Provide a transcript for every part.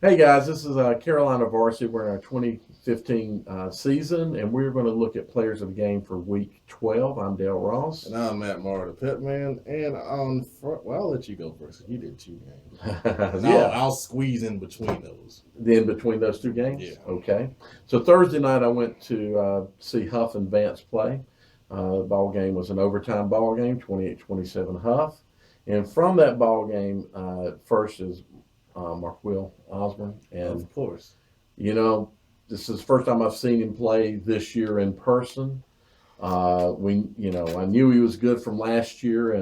Hey guys, this is Carolina Varsity. We're in our 2015 season, and we're going to look at players of the game for Week 12. I'm Dale Ross. And I'm Matt Marr, the pit man. And on front, well, I'll let you go first. You did two games, and I'll, Yeah, I'll squeeze in between those. in between those two games. Yeah. Okay. So Thursday night, I went to see Hough and Vance play. The ball game was an overtime ball game, 28-27 Hough. And from that ball game, first is Marquill Osborne, and Of course. you know, this is the first time I've seen him play this year in person. I knew he was good from last year,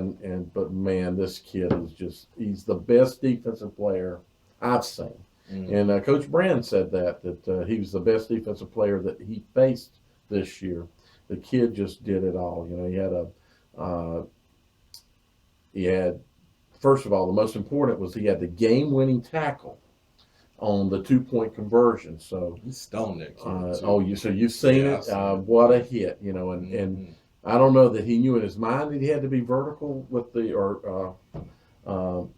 but man, this kid is he's the best defensive player I've seen. And Coach Brand said that he was the best defensive player that he faced this year. The kid just did it all. You know, uh, he had first of all, the most important was he had the game-winning tackle on the 2-point conversion. So, He stoned that kid. so you've seen Yeah, it. I've seen it. What a hit, and I don't know that he knew in his mind that he had to be vertical with the or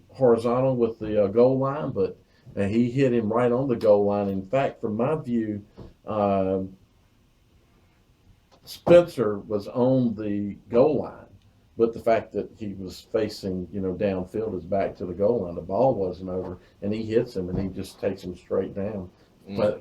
horizontal with the goal line, but he hit him right on the goal line. In fact, from my view, uh, Spencer was on the goal line, but the fact that he was facing, downfield, his back to the goal line, the ball wasn't over, and he hits him, and he just takes him straight down.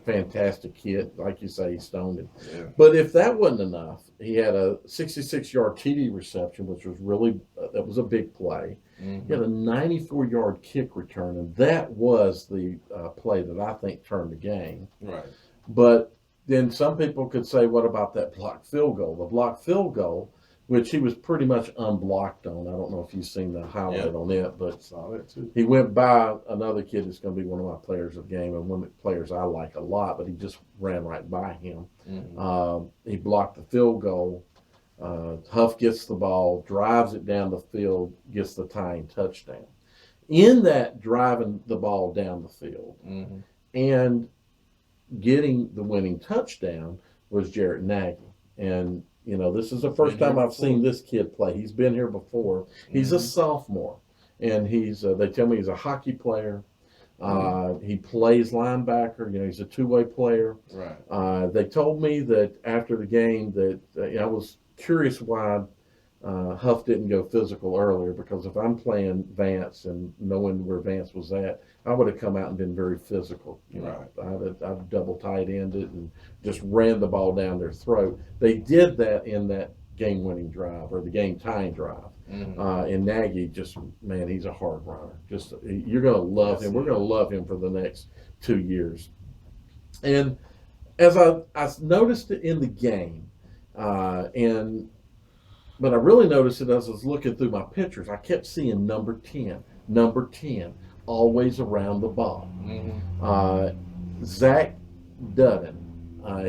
Fantastic kid, like you say, he stoned him. Yeah. But if that wasn't enough, he had a 66-yard TD reception, which was really that was a big play. He had a 94-yard kick return, and that was the play that I think turned the game. Right. But then some people could say, what about that blocked field goal? The blocked field goal, which he was pretty much unblocked on. I don't know if you've seen the highlight on it, but Saw that too. he went by another kid that's going to be one of my players of the game and one of the players I like a lot, but he just ran right by him. He blocked the field goal. Hough gets the ball, drives it down the field, gets the tying touchdown. In that driving the ball down the field and getting the winning touchdown was Jarrett Nagy. And, this is the first time I've seen this kid play. He's been here before. He's a sophomore, and they tell me he's a hockey player. He plays linebacker. He's a two-way player. Right. They told me that after the game that I was curious why Hough didn't go physical earlier, because if I'm playing Vance and knowing where Vance was at, I would have come out and been very physical. Right. I'd double tight ended and just ran the ball down their throat. They did that in that game-winning drive or the game-tying drive. And Nagy man, he's a hard runner. You're going to love him. We're going to love him for the next 2 years. And as I noticed it in the game, but I really noticed it as I was looking through my pictures. I kept seeing number 10, always around the ball. Zack Dudan.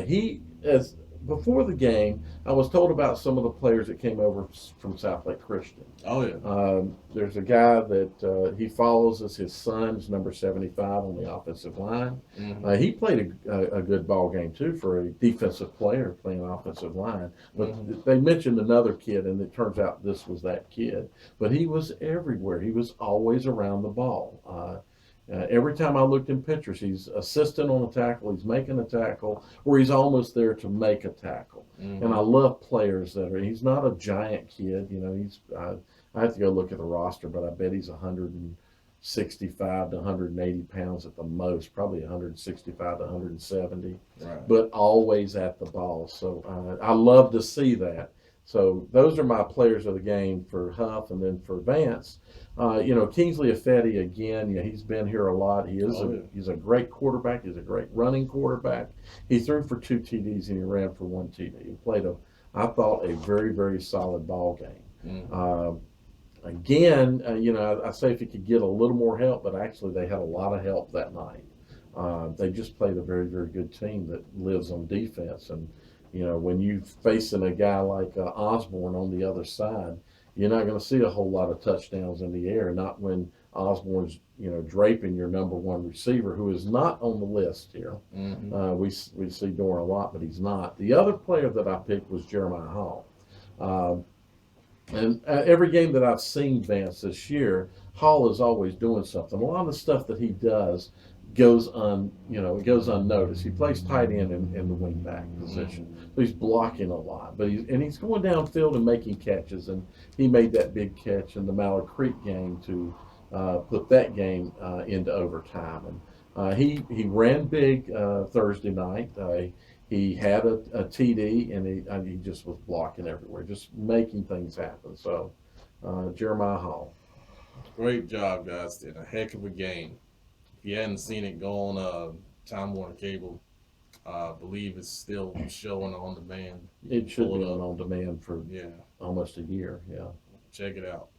He as before the game, I was told about some of the players that came over from South Lake Christian. Oh yeah. There's a guy that he follows as his son's number 75 on the offensive line. He played a good ball game too for a defensive player playing offensive line. But they mentioned another kid, and it turns out this was that kid. But he was everywhere. He was always around the ball. Every time I looked in pictures, he's assisting on a tackle, he's making a tackle, or he's almost there to make a tackle. And I love players he's not a giant kid. I have to go look at the roster, but I bet he's 165 to 180 pounds at the most, probably 165 to 170, Right. but always at the ball. So I love to see that. So those are my players of the game for Hough, and then for Vance. Kingsley Ifedi again. He's been here a lot. He's a great quarterback. He's a great running quarterback. He threw for 2 TDs and he ran for 1 TD. He played I thought, a very, very solid ball game. Again, I say if he could get a little more help, but actually they had a lot of help that night. They just played a very, very good team that lives on defense. And, when you're facing a guy like Osborne on the other side, you're not going to see a whole lot of touchdowns in the air, not when Osborne's, draping your number 1 receiver, who is not on the list here. We see Doran a lot, but he's not. The other player that I picked was Jeremiah Hall. And every game that I've seen Vance this year, Hall is always doing something. A lot of the stuff that he does, it goes unnoticed. He plays tight end in the wing back position, so he's blocking a lot. But he's going downfield and making catches, and he made that big catch in the Mallard Creek game to put that game into overtime. And he ran big Thursday night. He had a TD, and he just was blocking everywhere, just making things happen. So Jeremiah Hall. Great job, guys. Did a heck of a game. If you hadn't seen it, go on Time Warner Cable. I believe it's still showing on demand. It should be on demand for Yeah, almost a year. Yeah. check it out.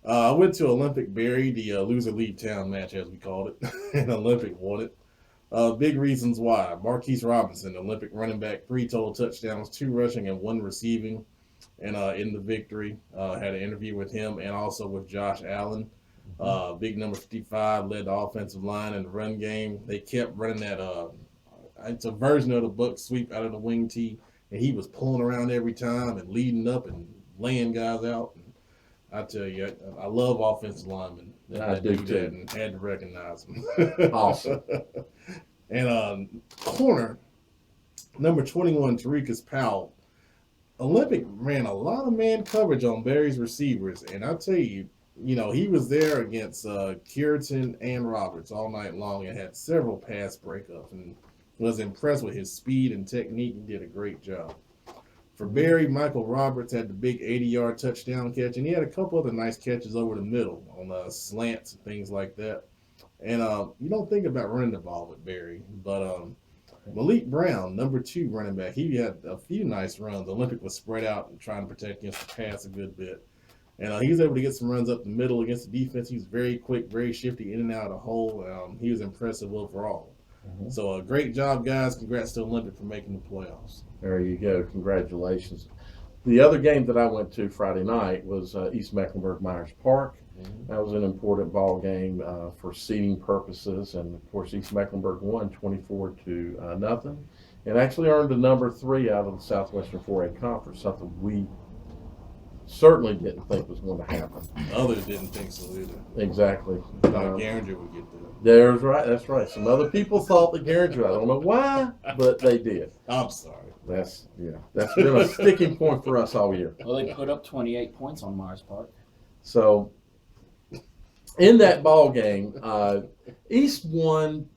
I went to Olympic Berry, the loser leave town match, as we called it, and Olympic won it. Big reasons why. Marquis Robinson, Olympic running back, 3 total touchdowns, 2 rushing and 1 receiving, and in the victory. Had an interview with him and also with Josh Allen. Big number 55 led the offensive line in the run game. They kept running that. It's a version of the buck sweep out of the wing tee, and he was pulling around every time and leading up and laying guys out. And I tell you, I love offensive linemen. I do that, too. and had to recognize them. Awesome. And corner number 21, Terikus Powell. Olympic ran a lot of man coverage on Barry's receivers, and I tell you, he was there against Curitan and Roberts all night long and had several pass breakups and was impressed with his speed and technique and did a great job. For Barry, Michael Roberts had the big 80-yard touchdown catch, and he had a couple other nice catches over the middle on slants and things like that. And you don't think about running the ball with Barry, but Malik Brown, number 2 running back, he had a few nice runs. Olympic was spread out and trying to protect against the pass a good bit. And he was able to get some runs up the middle against the defense. He was very quick, very shifty, in and out of the hole. He was impressive overall. Mm-hmm. So great job, guys. Congrats to Olympic for making the playoffs. There you go. Congratulations. The other game that I went to Friday night was East Mecklenburg Myers Park. Mm-hmm. That was an important ball game for seeding purposes, and of course East Mecklenburg won 24-0, and actually earned the number 3 out of the Southwestern 4A Conference, something we certainly didn't think was going to happen. Others didn't think so either. Exactly. Thought Garinger would get there. That's right. Some other people thought that Garinger, I don't know why, but they did. I'm sorry. That's been a sticking point for us all year. Well, they put up 28 points on Myers Park. So, in that ball game, East won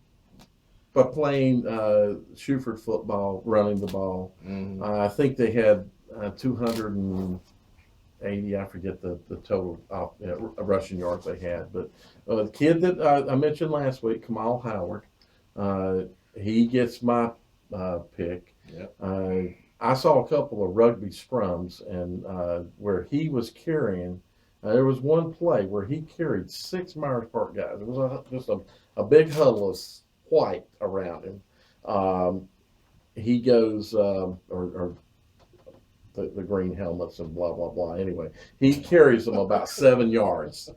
by playing Shuford football, running the ball. Mm-hmm. I think they had 280. I forget the total rushing yards they had. But the kid that I mentioned last week, Khamal Howard, he gets my pick. Yep. I saw a couple of rugby scrums, and where he was carrying. There was one play where he carried 6 Myers Park guys. It was just a big huddle of white around him. He goes, or the green helmets and blah, blah, blah. Anyway, he carries them about 7 yards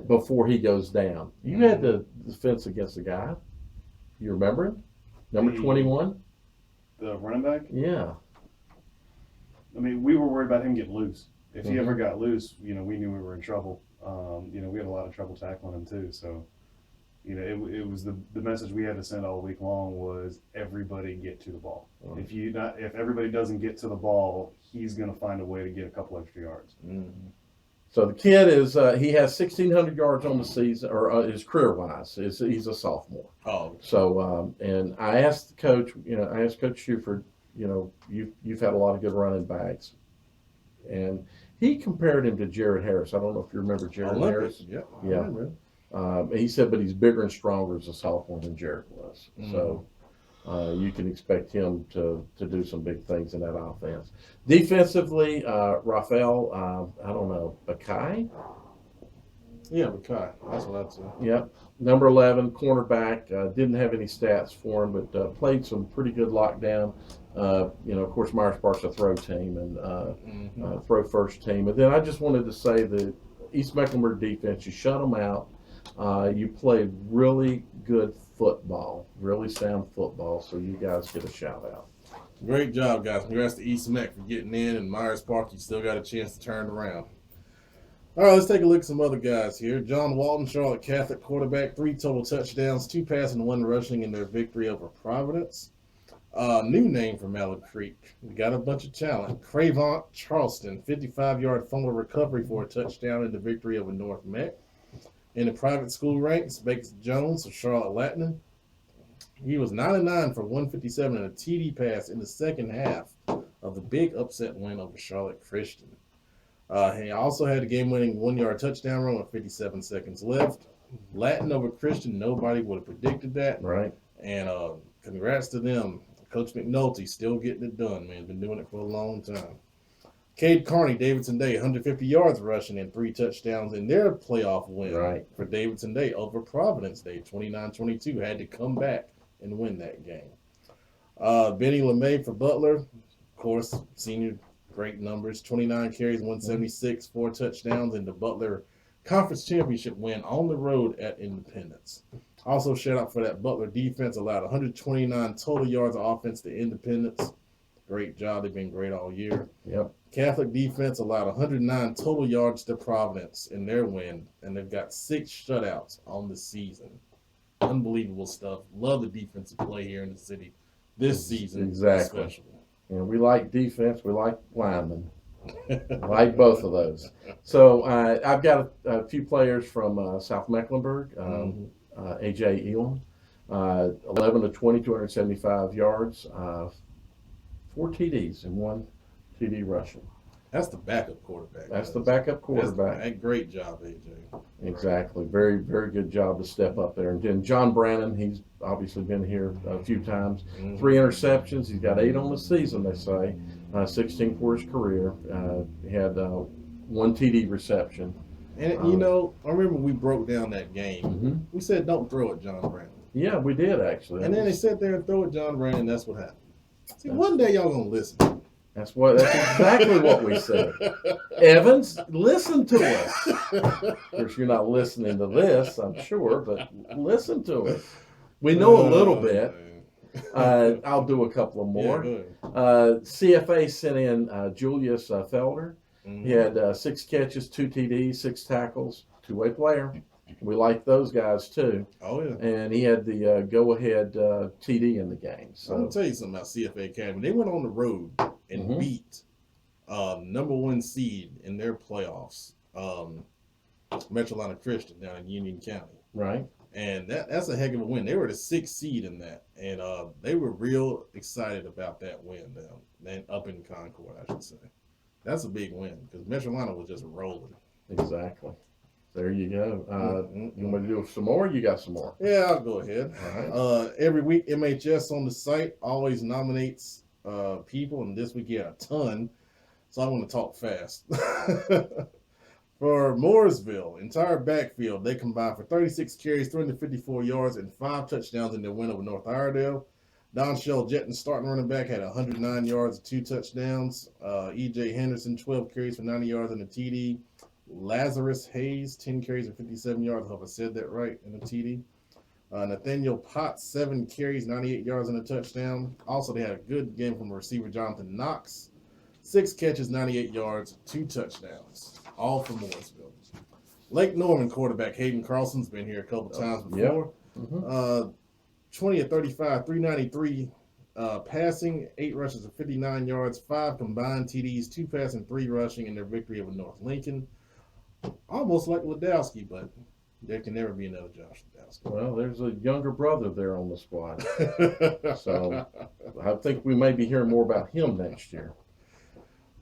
before he goes down. You had the defense against the guy. You remember him? Number 21? The running back? Yeah. I mean, we were worried about him getting loose. If he Mhm. ever got loose, we knew we were in trouble. We had a lot of trouble tackling him too. So, it was the message we had to send all week long was everybody get to the ball. Mhm. If everybody doesn't get to the ball, he's going to find a way to get a couple extra yards. Mm-hmm. So the kid is he has 1,600 yards on the season, or his career-wise. He's a sophomore. Oh, So and I asked the coach, I asked Coach Shuford, you've had a lot of good running backs, and he compared him to Jarrett Harris. I don't know if you remember Jarrett Harris. Yep. I Yeah. remember. He said, but he's bigger and stronger as a sophomore than Jarrett was. Mhm. So you can expect him to do some big things in that offense. Defensively, Raphael, I don't know, Bikai? Yeah, Bikai. That's what I'd say. Yep. Number 11, cornerback. Didn't have any stats for him, but played some pretty good lockdown. Of course, Myers Park's a throw team and throw first team. And then I just wanted to say the East Mecklenburg defense, you shut them out. You played really good football, really sound football, so you guys get a shout out. Great job, guys. Congrats to East Meck for getting in, and Myers Park, you still got a chance to turn around. All right, let's take a look at some other guys here. John Walton, Charlotte Catholic quarterback, 3 total touchdowns, 2 passing, 1 rushing in their victory over Providence. New name for Mallard Creek. We got a bunch of talent. Cravont, Charleston, 55-yard fumble recovery for a touchdown in the victory over North Meck. In the private school ranks, Bates Jones of Charlotte Latin. He was 9-9 for 157 and a TD pass in the second half of the big upset win over Charlotte Christian. He also had a game-winning 1-yard touchdown run with 57 seconds left. Latin over Christian, nobody would have predicted that. Right. And congrats to them. Coach McNulty still getting it done, man. Been doing it for a long time. Cade, Carney, Davidson Day, 150 yards rushing and 3 touchdowns in their playoff win for Davidson Day over Providence Day, 29-22. Had to come back and win that game. Benny Lemay for Butler, of course, senior, great numbers, 29 carries, 176, 4 touchdowns in the Butler Conference Championship win on the road at Independence. Also, shout out for that Butler defense, allowed 129 total yards of offense to Independence. Great job. They've been great all year. Yep. Catholic defense allowed 109 total yards to Providence in their win, and they've got 6 shutouts on the season. Unbelievable stuff. Love the defensive play here in the city this season. Exactly. Especially. And we like defense. We like linemen. Like both of those. So I've got a few players from South Mecklenburg. A.J. Elam, 11 to 20, 275 yards, 4 TDs and 1 TD rushing. That's the backup quarterback. That's the backup quarterback. Great job, AJ. Exactly. Very, very good job to step up there. And then John Brannon, he's obviously been here a few times. 3 interceptions. He's got 8 on the season, they say. 16 for his career. He had 1 TD reception. And, you know, I remember we broke down that game. We said, don't throw it, John Brannon. Yeah, we did, actually. And then they sat there and throw it, John Brannon, and that's what happened. See, one day y'all going to listen. That's exactly what we said. Evans, listen to us. Of course, you're not listening to this, I'm sure, but listen to us. We know a little bit. I'll do a couple of more. Yeah, CFA sent in Julius Felder. He had 6 catches, 2 TDs, 6 tackles, 2-way player. We like those guys too. Oh, yeah. And he had the go-ahead TD in the game. So I'm going to tell you something about CFA Academy. They went on the road and beat number 1 seed in their playoffs, Metrolina Christian down in Union County. Right. And that's a heck of a win. They were the 6th seed in that. And they were real excited about that win down up in Concord, I should say. That's a big win because Metrolina was just rolling. Exactly. There you go. You want to do some more? You got some more? Yeah, I'll go ahead. All right. Every week, MHS on the site always nominates people, and this week, a ton. So I want to talk fast. For Mooresville, entire backfield, they combined for 36 carries, 354 yards, and 5 touchdowns in their win over North Iredale. Donshell Jetton, starting running back, had 109 yards and 2 touchdowns. E.J. Henderson, 12 carries for 90 yards and a TD. Lazerus Hayes, 10 carries and 57 yards. I hope I said that right, in a TD. Nathaniel Potts, 7 carries, 98 yards and a touchdown. Also, they had a good game from receiver Jonathan Knox. 6 catches, 98 yards, 2 touchdowns. All for Mooresville. Lake Norman quarterback Hayden Carlson's been here a couple times before. 20 of 35, 393 passing, 8 rushes of 59 yards, 5 combined TDs, 2 passing, 3 rushing in their victory over North Lincoln. Almost like Ladowski, but there can never be another Josh Ladowski. Well, there's a younger brother there on the squad. So I think we may be hearing more about him next year.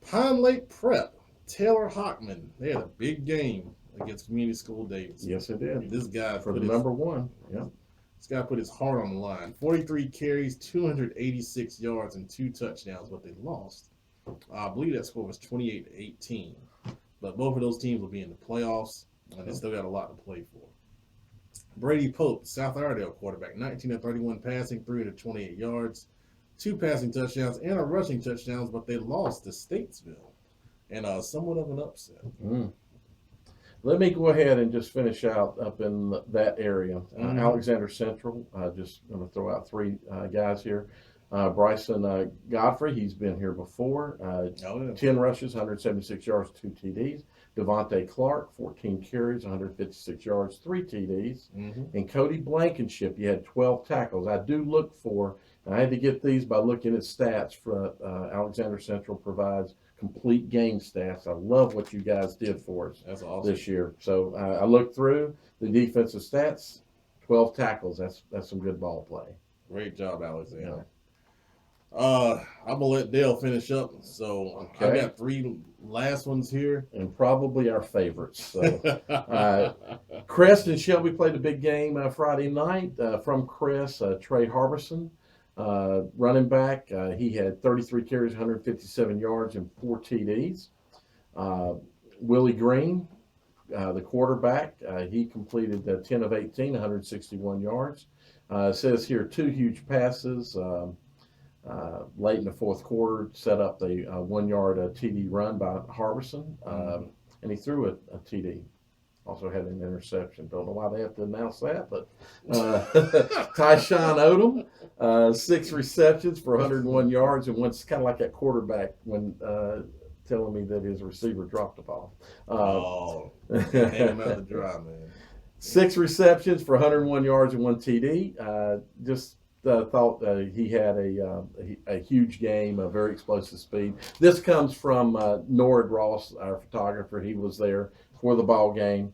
Pine Lake Prep, Taylor Hockman. They had a big game against Community School Davidson. Yes, it did. This guy For the number 1. Yeah. This guy put his heart on the line. 43 carries, 286 yards, and 2 touchdowns, but they lost. I believe that score was 28-18. But both of those teams will be in the playoffs, and they still got a lot to play for. Brady Pope, South Iredale quarterback, 19 of 31 passing, 328 yards, 2 passing touchdowns, and a rushing touchdowns, but they lost to Statesville. And somewhat of an upset. Let me go ahead and just finish out up in that area. Alexander Central, just going to throw out 3 guys here. Bryson Godfrey, he's been here before. 10 rushes, 176 yards, 2 TDs. Devontae Clark, 14 carries, 156 yards, 3 TDs. Mm-hmm. And Cody Blankenship, you had 12 tackles. I do look for, I had to get these by looking at stats from Alexander Central provides complete game stats. I love what you guys did for us That's awesome. this year. So I looked through the defensive stats, 12 tackles. That's some good ball play. Great job, Alexander. Yeah. I'm gonna let Dale finish up. So I Okay. got 3 last ones here. And probably our favorites. So Crest and Shelby played a big game Friday night. From Crest, Trey Harbison, running back. He had 33 carries, 157 yards, and 4 TDs. Willie Green, the quarterback, he completed 10 of 18, 161 yards. It says here 2 huge passes late in the fourth quarter, set up the 1-yard TD run by Harbison, and he threw a TD. Also had an interception. Don't know why they have to announce that, but Tyshawn Odom, 6 receptions for 101 yards, and one's kind of like that quarterback when telling me that his receiver dropped the ball. Hang him out to dry, man. 6 receptions for 101 yards and 1 TD. Just thought he had a huge game, a very explosive speed. This comes from Nord Ross, our photographer. He was there for the ball game.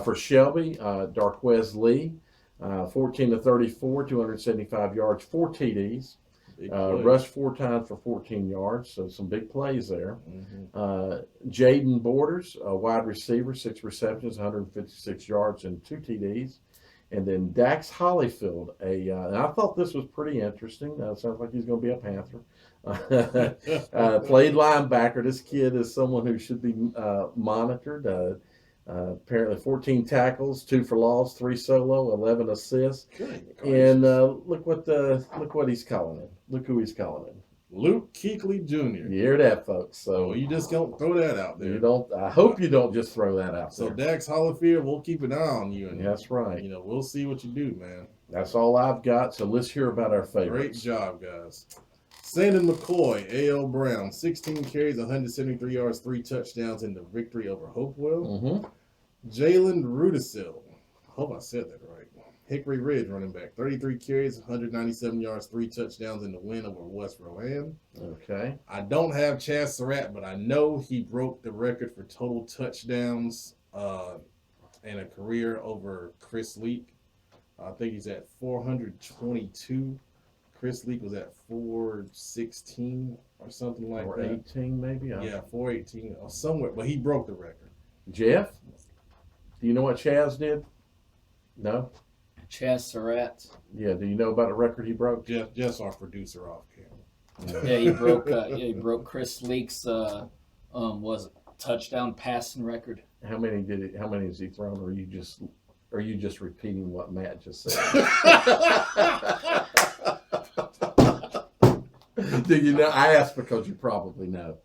For Shelby, Darquez Lee, 14 to 34, 275 yards, 4 TDs. Rushed 4 times for 14 yards, so some big plays there. Mm-hmm. Jaden Borders, a wide receiver, 6 receptions, 156 yards, and 2 TDs. And then Dax Hollyfield, and I thought this was pretty interesting. Sounds like he's going to be a Panther. Played linebacker. This kid is someone who should be monitored. Apparently 14 tackles, 2 for loss, 3 solo, 11 assists. And look what he's calling him. Look who he's calling him. Luke Kuechly Jr. You hear that, folks? So you just don't throw that out there. you don't. I hope you don't just throw that out So there. Dax Hollifield, we'll keep an eye on you, and That's right. we'll see what you do, man. That's all I've got. So let's hear about our Great favorites. job, guys. Sandon McCoy, A.L. Brown, 16 carries, 173 yards, 3 touchdowns in the victory over Hopewell. Mm-hmm. Jalen Rudisil, I hope I said that right. Hickory Ridge running back, 33 carries, 197 yards, 3 touchdowns in the win over West Rowan. Okay. I don't have Chaz Surratt, but I know he broke the record for total touchdowns in a career over Chris Leak. I think he's at 422. Chris Leak was at 416 or something like Or that. 18 maybe. Yeah, 418 or somewhere, but he broke the record. Jeff, do you know what Chaz did? No? Chaz Surratt. Yeah, do you know about a record he broke? Jeff's our producer off camera. Yeah, he broke Chris Leak's was it touchdown passing record. How many has he thrown, or are you just repeating what Matt just said? Do you know? I asked because you probably know.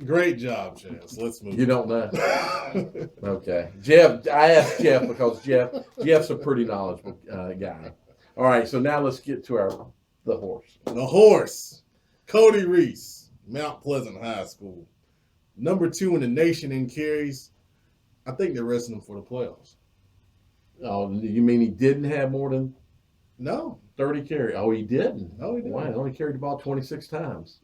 Great job, Chaz. Let's move. You don't know? Okay. Jeff, I asked Jeff because Jeff's a pretty knowledgeable guy. All right, so now let's get to the horse. The horse, Cody Reese, Mount Pleasant High School. Number 2 in the nation in carries. I think they're resting him for the playoffs. Oh, you mean he didn't have more than No. 30 carries? Oh, he didn't. No, he didn't. Wow, he only carried the ball 26 times.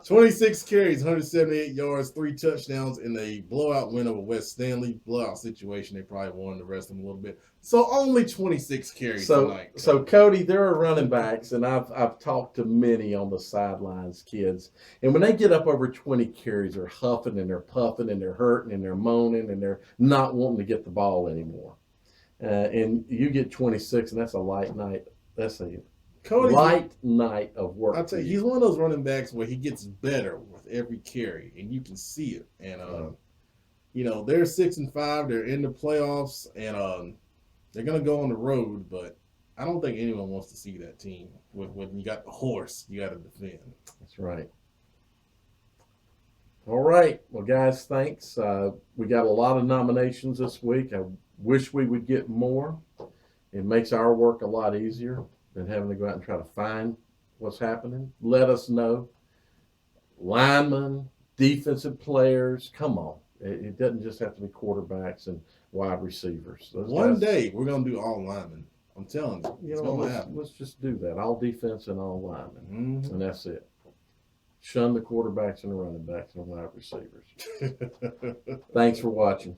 26 carries, 178 yards, 3 touchdowns in a blowout win over West Stanley. Blowout situation. They probably wanted to rest him a little bit. So only 26 carries tonight. So Cody, there are running backs, and I've talked to many on the sidelines, kids, and when they get up over 20 carries, they're huffing and they're puffing and they're hurting and they're moaning and they're not wanting to get the ball anymore. And you get 26, and that's a light night. That's a light night of work. I'll tell you, he's one of those running backs where he gets better with every carry, and you can see it. And they're 6-5. They're in the playoffs, and they're gonna go on the road. But I don't think anyone wants to see that team. When you got the horse, you got to defend. That's right. All right. Well, guys, thanks. We got a lot of nominations this week. I wish we would get more. It makes our work a lot easier than having to go out and try to find what's happening. Let us know. Linemen, defensive players. Come on. It doesn't just have to be quarterbacks and wide receivers. Those One guys, day we're gonna do all linemen. I'm telling you, you it's know, gonna happen. let's just do that. All defense and all linemen. Mhm. And that's it. Shun the quarterbacks and the running backs and the wide receivers. Thanks for watching.